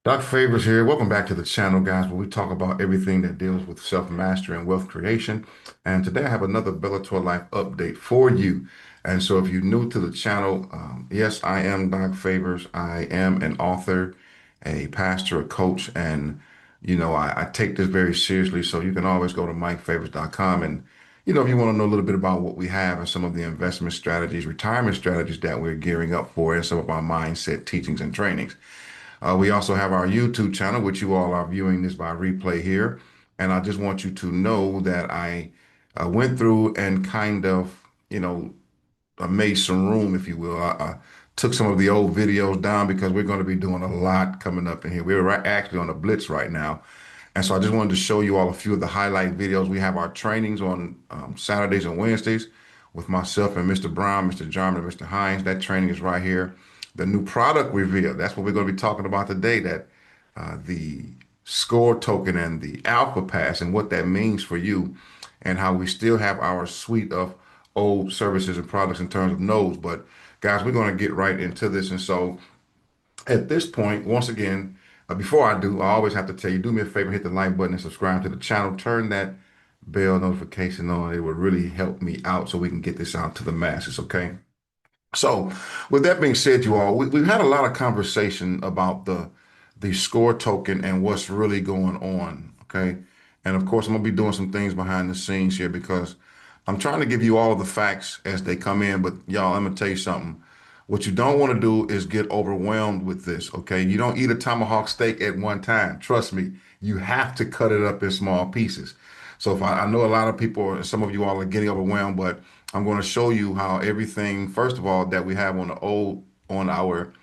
Doc Favors here. Welcome back to the channel, guys, where we talk about everything that deals with self-mastery and wealth creation. And today I have another Bellator Life update for you. And so if you're new to the channel, yes, I am Doc Favors. I am an author, a pastor, a coach, and I take this very seriously. So you can always go to MikeFavors.com and if you want to know a little bit about what we have and some of the investment strategies, retirement strategies that we're gearing up for, and some of our mindset teachings and trainings. We also have our YouTube channel, which you all are viewing this by replay here. And I just want you to know that I went through and kind of, made some room, if you will. I took some of the old videos down because we're going to be doing a lot coming up in here. We're actually on a blitz right now. And so I just wanted to show you all a few of the highlight videos. We have our trainings on Saturdays and Wednesdays with myself and Mr. Brown, Mr. Jarman, and Mr. Hines. That training is right here. The new product reveal, that's what we're going to be talking about today, that the score token and the alpha pass and what that means for you and how we still have our suite of old services and products in terms of nodes. But guys, we're going to get right into this. And so at this point, once again, before I do, I always have to tell you, do me a favor, hit the like button and subscribe to the channel. Turn that bell notification on. It would really help me out so we can get this out to the masses, okay? So, with that being said, you all, we've had a lot of conversation about the score token and what's really going on, okay? And of course, I'm gonna be doing some things behind the scenes here because I'm trying to give you all the facts as they come in. But y'all, I'm gonna tell you something. What you don't want to do is get overwhelmed with this, okay? You don't eat a tomahawk steak at one time. Trust me, you have to cut it up in small pieces. So if I know a lot of people, some of you all are getting overwhelmed, but I'm going to show you how everything, first of all, that we have on our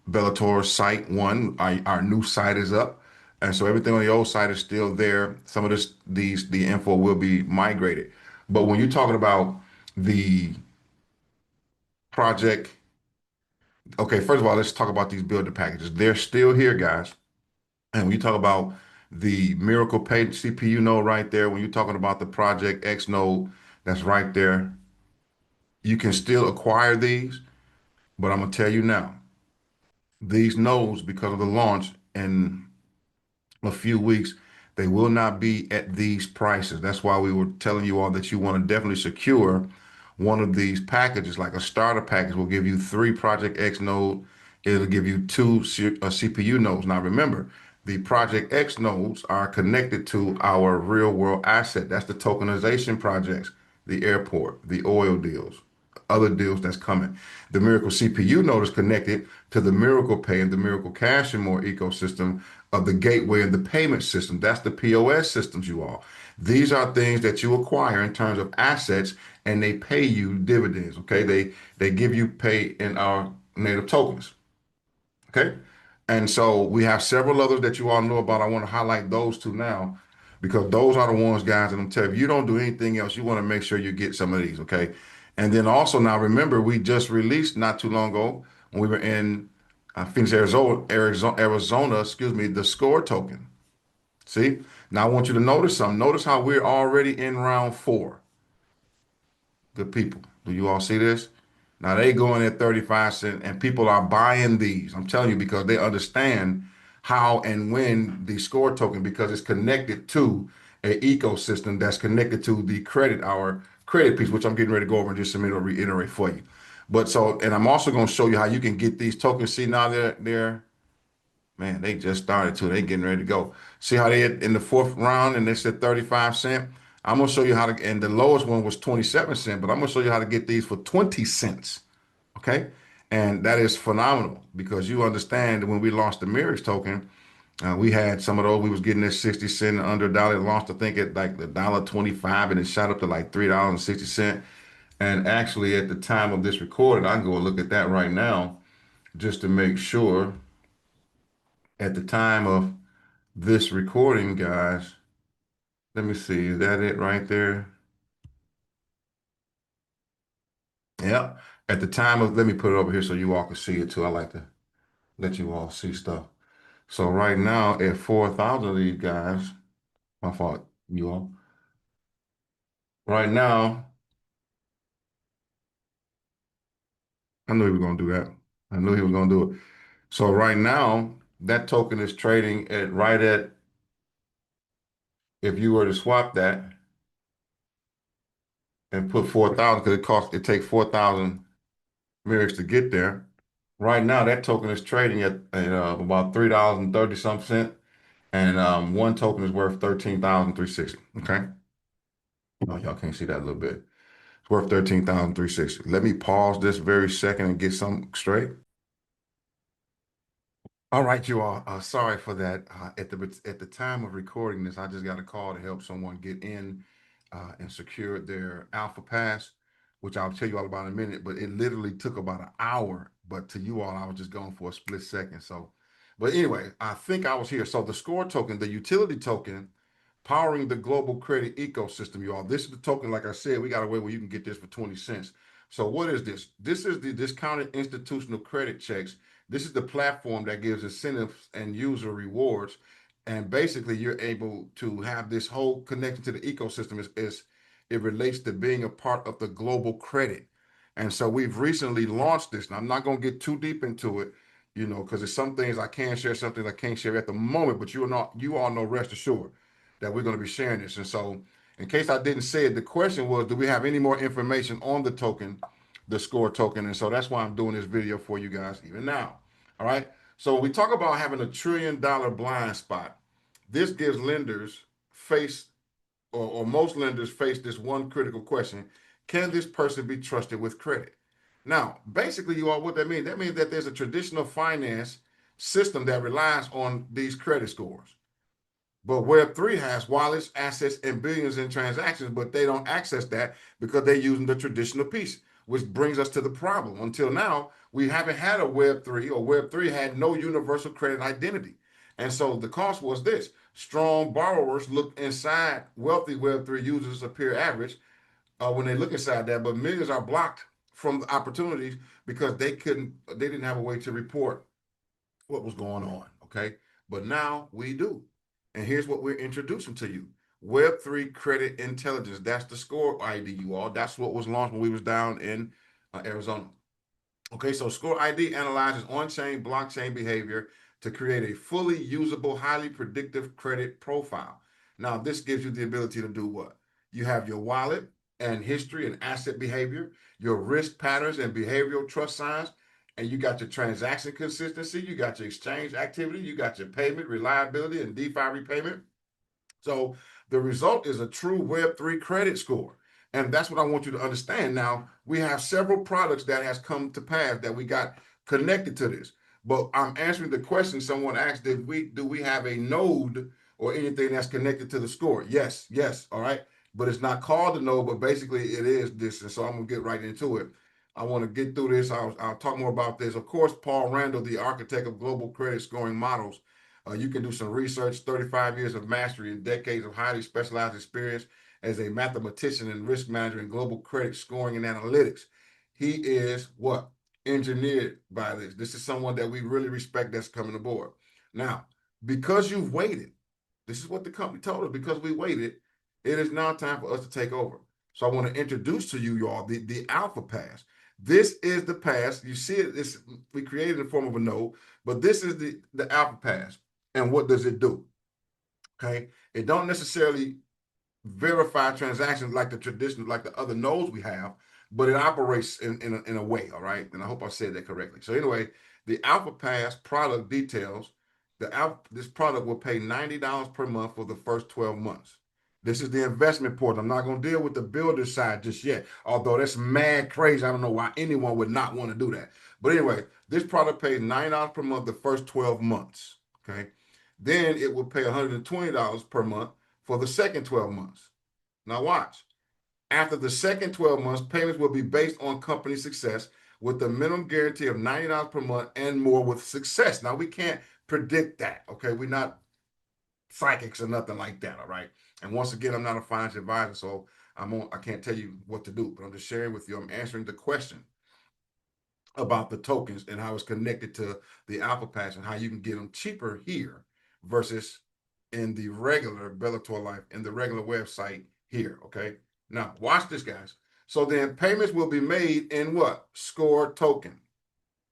Bellator site one, our new site is up. And so everything on the old site is still there. Some of the info will be migrated. But when you're talking about the project, okay, first of all, let's talk about these builder packages. They're still here, guys. And when you talk about the Miracle Pay CPU node right there, when you're talking about the Project X node, that's right there. You can still acquire these, but I'm gonna tell you now, these nodes, because of the launch in a few weeks, they will not be at these prices. That's why we were telling you all that you want to definitely secure one of these packages, like a starter package will give you three Project X node. It'll give you two CPU nodes. Now remember, the Project X nodes are connected to our real world asset. That's the tokenization projects, the airport, the oil deals, other deals that's coming. The Miracle CPU node is connected to the Miracle Pay and the Miracle Cash and More ecosystem of the gateway and the payment system. That's the POS systems, you all. These are things that you acquire in terms of assets, and they pay you dividends. Okay, they give you pay in our native tokens. Okay, and so we have several others that you all know about. I want to highlight those two now because those are the ones, guys, and I'm telling you, if you don't do anything else, you want to make sure you get some of these. Okay, and then also now remember, we just released not too long ago when we were in Phoenix, Arizona, excuse me, the score token. See, now I want you to notice something. Notice how we're already in round four. Good people. Do you all see this? Now they going at 35 cents and people are buying these. I'm telling you because they understand how and when the score token because it's connected to an ecosystem that's connected to the credit, our credit piece, which I'm getting ready to go over in just a minute or reiterate for you. But so, and I'm also going to show you how you can get these tokens. See now they're man, they just started to. They getting ready to go. See how they in the fourth round and they said 35 cents. I'm gonna show you how to, and the lowest one was 27 cents, but I'm gonna show you how to get these for 20 cents. Okay. And that is phenomenal because you understand that when we launched the Mirrors token, we had some of those, we was getting at 60 cents under a dollar. It launched, I think, at like the $1.25 and it shot up to like $3.60. And actually, at the time of this recording, I can go and look at that right now just to make sure at the time of this recording, guys. Let me see. Is that it right there? Yeah. At the time of, let me put it over here so you all can see it too. I like to let you all see stuff. So right now at 4,000 of these guys, my fault, you all. Right now, I knew he was gonna do that. I knew he was gonna do it. So right now, That token is trading at right at, if you were to swap that and put 4,000, because it takes 4,000 mirrors to get there. Right now, that token is trading at about $3 and 30 some cent, and one token is worth 13,360. Okay, oh, y'all can't see that a little bit. It's worth 13,360. Let me pause this very second and get something straight. All right, you all. Sorry for that. At the time of recording this, I just got a call to help someone get in and secure their Alpha Pass, which I'll tell you all about in a minute. But it literally took about an hour. But to you all, I was just going for a split second. So, but anyway, I think I was here. So the score token, the utility token, powering the global credit ecosystem, you all. This is the token. Like I said, we got a way where you can get this for 20 cents. So what is this? This is the discounted institutional credit checks. This is the platform that gives incentives and user rewards. And basically, you're able to have this whole connection to the ecosystem is it relates to being a part of the global credit. And so we've recently launched this. And I'm not going to get too deep into it, because there's some things I can share, some things I can't share at the moment, but you all know, rest assured that we're going to be sharing this. And so, in case I didn't say it, the question was, do we have any more information on the token, the score token? And so that's why I'm doing this video for you guys even now. All right. So we talk about having $1 trillion blind spot. This gives lenders face, or most lenders face this one critical question: can this person be trusted with credit? Now, basically, you all, what that means? That means that there's a traditional finance system that relies on these credit scores. But Web3 has wallets, assets, and billions in transactions, but they don't access that because they're using the traditional piece, which brings us to the problem. Until now, we haven't had a Web3, or Web3 had no universal credit identity. And so the cost was this: strong borrowers look inside wealthy Web3 users appear average when they look inside that, but millions are blocked from the opportunities because they didn't have a way to report what was going on. Okay. But now we do. And here's what we're introducing to you: Web3 Credit Intelligence. That's the score ID, you all. That's what was launched when we was down in Arizona. Okay, so Score ID analyzes on-chain blockchain behavior to create a fully usable, highly predictive credit profile. Now, this gives you the ability to do what? You have your wallet and history and asset behavior, your risk patterns and behavioral trust signs, and you got your transaction consistency, you got your exchange activity, you got your payment reliability and DeFi repayment. So the result is a true Web3 credit score. And that's what I want you to understand. Now, we have several products that has come to pass that we got connected to this. But I'm answering the question someone asked: do we have a node or anything that's connected to the score? Yes, yes, all right. But it's not called a node, but basically it is this. And so I'm gonna get right into it. I want to get through this. I'll talk more about this. Of course, Paul Randall, the architect of global credit scoring models, you can do some research: 35 years of mastery and decades of highly specialized experience as a mathematician and risk manager in global credit scoring and analytics. He is what? Engineered by this. This is someone that we really respect that's coming aboard. Now, because you've waited, this is what the company told us: because we waited, it is now time for us to take over. So I want to introduce to you, y'all, the Alpha Pass. This is the pass. You see it, we created in the form of a node, but this is the Alpha Pass. And what does it do? Okay. It don't necessarily verify transactions like the traditional, like the other nodes we have, but it operates in a way. All right. And I hope I said that correctly. So anyway, the Alpha Pass product details: this product will pay $90 per month for the first 12 months. This is the investment portion. I'm not going to deal with the builder side just yet, although that's mad crazy. I don't know why anyone would not want to do that. But anyway, this product pays $90 per month the first 12 months. Okay. Then it will pay $120 per month for the second 12 months. Now watch. After the second 12 months, payments will be based on company success with a minimum guarantee of $90 per month and more with success. Now we can't predict that. Okay. We're not psychics or nothing like that. All right. And once again, I'm not a financial advisor, so I can't tell you what to do, but I'm just sharing with you. I'm answering the question about the tokens and how it's connected to the Alpha Patch and how you can get them cheaper here versus in the regular Bellator Life, in the regular website here. Okay. Now watch this, guys. So then payments will be made in what? Score token.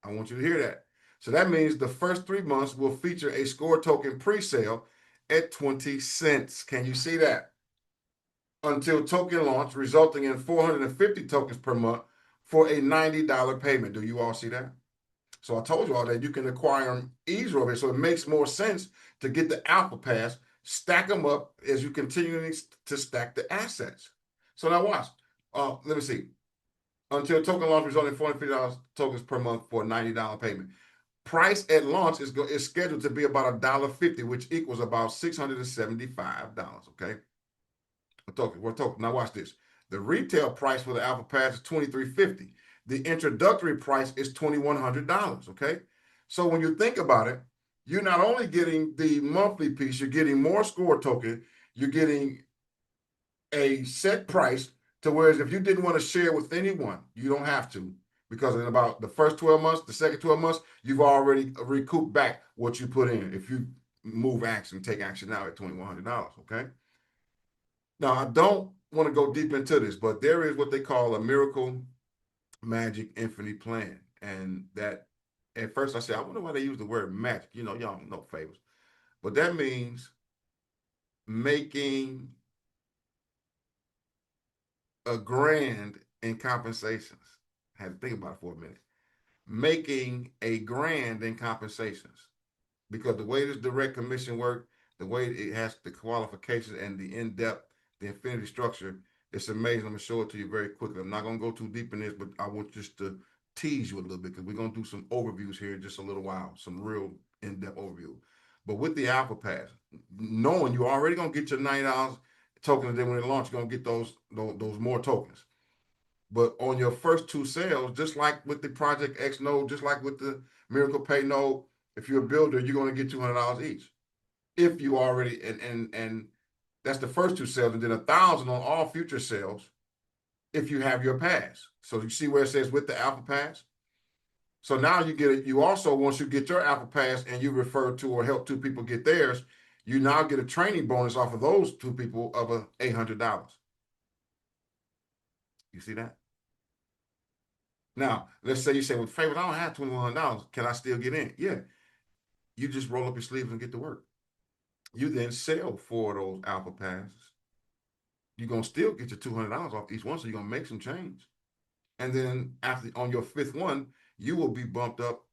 I want you to hear that. So that means the first 3 months will feature a score token pre-sale at 20 cents. Can you see that? Until token launch, resulting in 450 tokens per month for a $90 payment. Do you all see that? So I told you all that you can acquire them easily. So it makes more sense to get the Alpha Pass, stack them up as you continue to stack the assets. So now watch. Let me see. Until token launch, resulting in $450 tokens per month for a $90 payment. Price at launch is scheduled to be about $1.50, which equals about $675. Okay. We're talking. Now watch this. The retail price for the Alpha Pass is $23.50. The introductory price is $2,100. Okay. So when you think about it, you're not only getting the monthly piece, you're getting more score token, you're getting a set price to whereas if you didn't want to share with anyone, you don't have to because in about the first 12 months, the second 12 months, you've already recouped back what you put in if you move action, take action now at $2,100. Okay. Now, I don't want to go deep into this, but there is what they call a miracle magic infinity plan. And that at first I said, I wonder why they use the word magic. You know, y'all know favors. But that means making a grand in compensations. I had to think about it for a minute. Making a grand in compensations. Because the way this direct commission work, the way it has the qualifications and the in-depth, the infinity structure, it's amazing. I'm gonna show it to you very quickly. I'm not gonna go too deep in this, but I want just to tease you a little bit because we're gonna do some overviews here in just a little while, some real in-depth overview. But with the Alpha Pass, knowing you're already gonna get your $90 token, and then when it launch, you're gonna get those more tokens. But on your first two sales, just like with the Project X node, just like with the Miracle Pay node, if you're a builder, you're going to get $200 each. If you already and that's the first two sales, and then 1,000 on all future sales if you have your pass. So you see where it says with the Alpha Pass. So now you get it. You also once you get your Alpha Pass and you refer to or help two people get theirs, you now get a training bonus off of those two people of $800. You see that? Now, let's say you say, well, Favors, I don't have $2,100. Can I still get in? Yeah. You just roll up your sleeves and get to work. You then sell 4 of those Alpha Passes. You're going to still get your $200 off each one, so you're going to make some change. And then after on your fifth one, you will be bumped up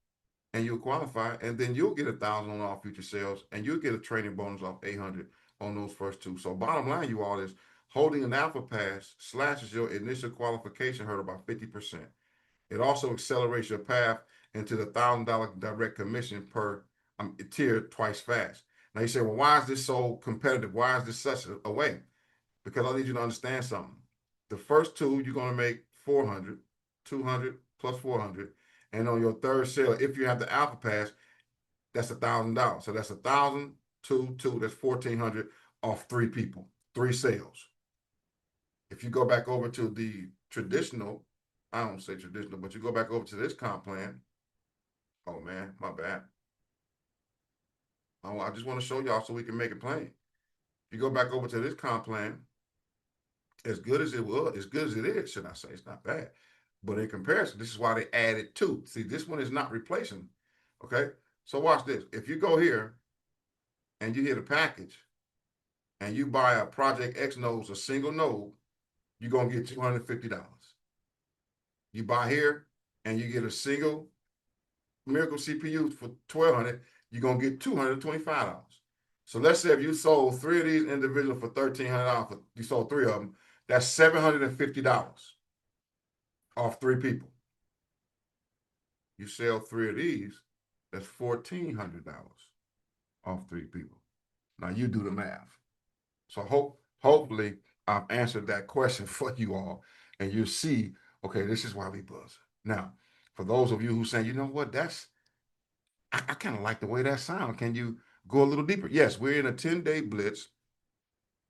and you'll qualify, and then you'll get 1,000 on all future sales, and you'll get a training bonus off 800 on those first two. So bottom line, you all is holding an Alpha Pass slashes your initial qualification hurdle by 50%. It also accelerates your path into the $1,000 direct commission per tier twice fast. Now you say, well, why is this so competitive? Why is this such a way? Because I need you to understand something. The first two, you're going to make 400, 200 plus 400. And on your third sale, if you have the Alpha Pass, that's $1,000. So that's 1,000, two, that's 1,400 off 3 people, 3 sales. If you go back over to the traditional, I don't say traditional, but you go back over to this comp plan. Oh man, my bad. I just want to show y'all so we can make it plain. If you go back over to this comp plan, as good as it was, as good as it is, should I say, it's not bad. But in comparison, this is why they added 2. See, this one is not replacing. Okay, so watch this. If you go here and you hit a package and you buy a Project X node, a single node, you're gonna get $250. You buy here and you get a single Miracle CPU for $1,200, you're gonna get $225. So let's say if you sold 3 of these individuals for $1,300, you sold 3 of them, that's $750 off 3 people. You sell 3 of these, that's $1,400 off 3 people. Now you do the math. So hopefully I've answered that question for you all, and you see, okay, this is why we buzz. Now, for those of you who say, you know what, I kind of like the way that sounds. Can you go a little deeper? Yes, we're in a 10-day blitz,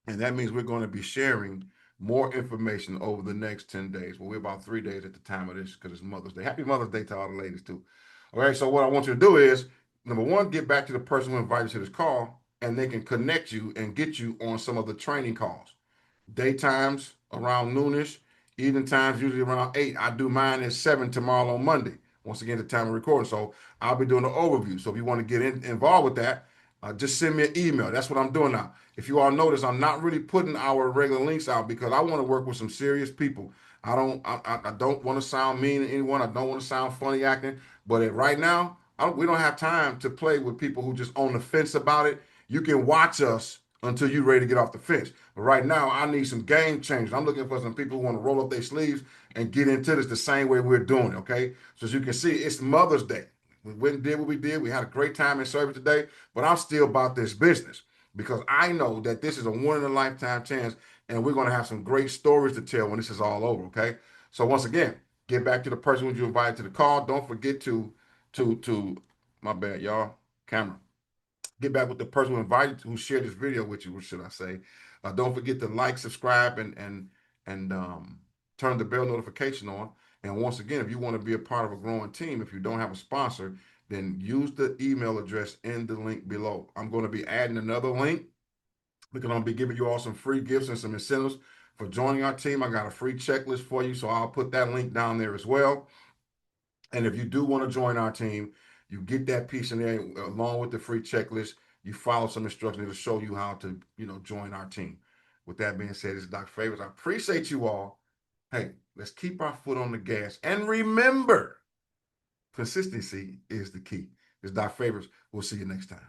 and that means we're going to be sharing more information over the next 10 days. Well, we're about 3 days at the time of this because it's Mother's Day. Happy Mother's Day to all the ladies, too. All right, so what I want you to do is, number one, get back to the person who invited you to this call, and they can connect you and get you on some of the training calls. Daytimes around noonish, evening times usually around 8. I do mine at 7 tomorrow on Monday. once again, the time of recording. So I'll be doing an overview. So if you want to get involved with that, just send me an email. That's what I'm doing now. If you all notice, I'm not really putting our regular links out because I want to work with some serious people. I don't want to sound mean to anyone. I don't want to sound funny acting. But right now, we don't have time to play with people who just on the fence about it. You can watch us until you're ready to get off the fence. But right now, I need some game changers. I'm looking for some people who want to roll up their sleeves and get into this the same way we're doing it, okay? So as you can see, it's Mother's Day. We went and did what we did. We had a great time in service today, but I'm still about this business because I know that this is a one-in-a-lifetime chance, and we're going to have some great stories to tell when this is all over, okay? So once again, get back to the person who you invited to the call. Don't forget to my bad, y'all, camera. Get back with the person who invited, who shared this video with you. What should I say? Don't forget to like, subscribe, and turn the bell notification on. And once again, if you want to be a part of a growing team, if you don't have a sponsor, then use the email address in the link below. I'm going to be adding another link because I'm going to be giving you all some free gifts and some incentives for joining our team. I got a free checklist for you, so I'll put that link down there as well. And if you do want to join our team, you get that piece in there along with the free checklist. You follow some instructions to show you how to, join our team. With that being said, this is Dr. Favors. I appreciate you all. Hey, let's keep our foot on the gas. And remember, consistency is the key. This is Dr. Favors. We'll see you next time.